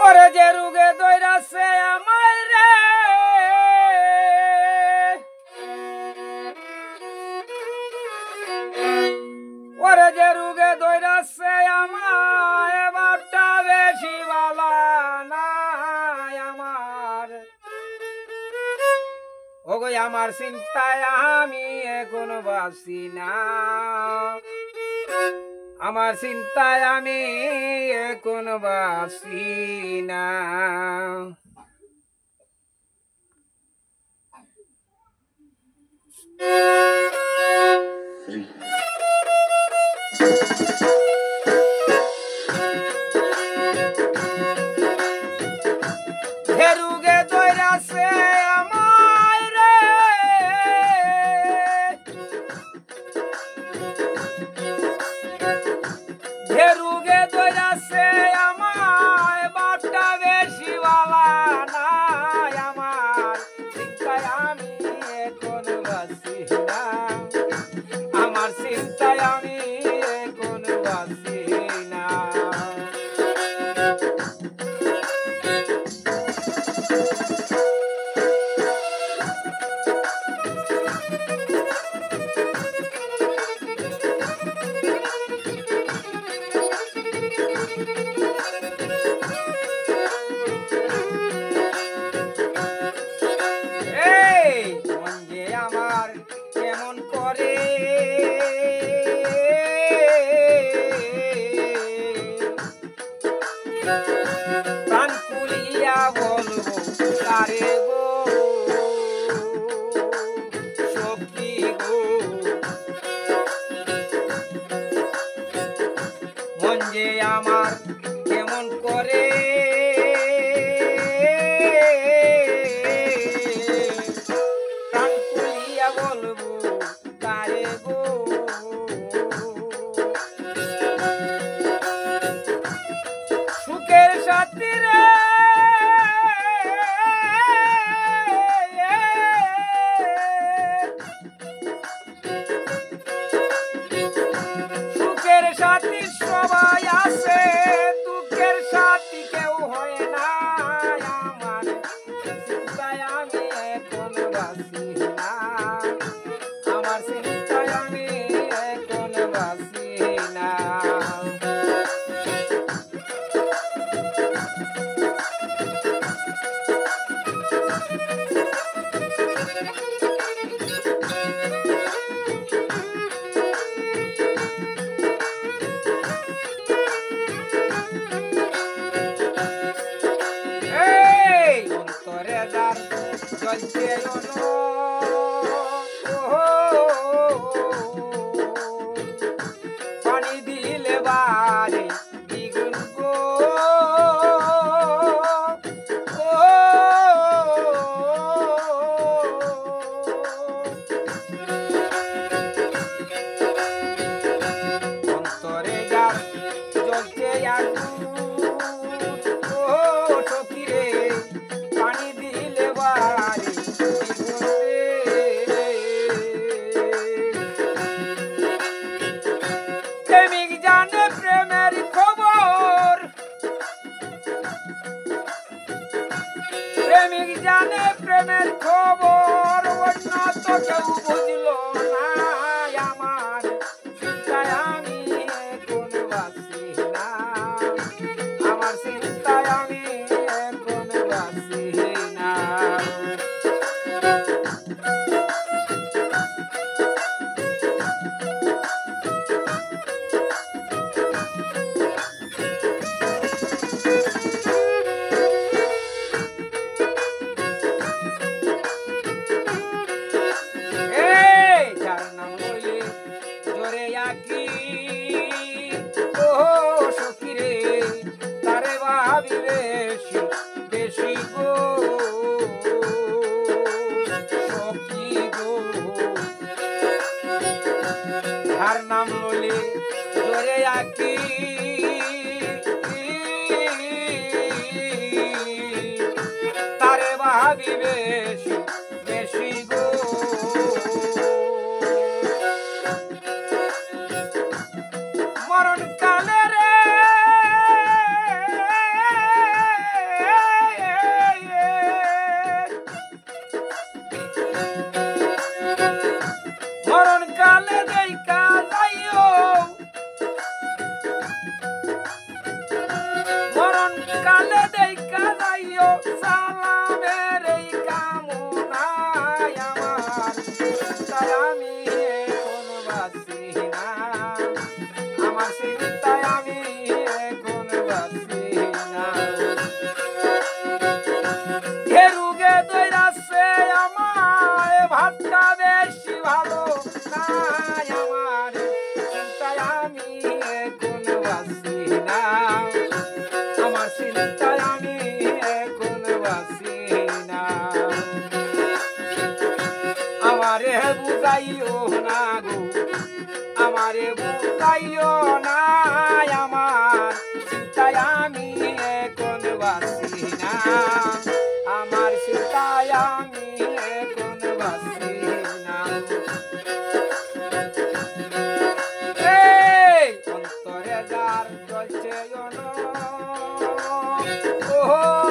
ওরে যে রুগে দইরাছে আমায় রে, ওরে যে রুগে দইরাছে আমায়, বাপটা বেশি বালা নাই আমার। ওগো আমার চিন্তায় আমি এখন বাসি না, আমার চিন্তায় আমি এখন বাসি না। রুগে দইরাছে আমায় রে, রুগে দইরাছে আমায়, বাপটা বেশি বালা নাই আমার। চিন্তায় আমি এখন বাসি না, আমার চিন্তায় আমি এখন বাসি না। কেমন করে প্রাণ খুলিয়া বলবো তারে গো সখী গো, মন যে আমার কেমন করে প্রাণ খুলিয়া বলবো তারে গো। সুখের সাথী রে, সুখের সাথী সবাই আছে, দুঃখের সাথী কেউ হয় না আমার। চিন্তায় আমি এখন বাসি না, আমার চিন্তায় আমি এখন বাসি না। অন্তরে যার চলছে পানি দিলে বারে দ্বিগুণ গো, অন্তরে যার চলছে সখী রে, পানি দিলে বারে প্রেমিক জানে প্রেমের খবর, প্রেমিক জানে প্রেমের খবর, অন্য তো কেউ বুঝলো না আমার। চিন্তায় আমি এখন বাসি না, আমার চিন্তায় আমি এখন বাসি না। যার নাম লইলে জোরে আঁকি ও সখী রে, তারে ভাবি বেশি বেশি গো সখী গো। যার নাম লইলে জোরে আঁকি তারে ভাবি বেশি বেশি গো। মরণ কালে রে আমি এখন বাসি না, আমার চিন্তায় আমি এখন বাসি না। আমারে বুঝাইও না গো, আমারে বুঝাইও না, আমার চিন্তায় আমি এখন বাসি না, আমার চিন্তায় আমি এখন বাসি না। অন্তরে যার চলছে ও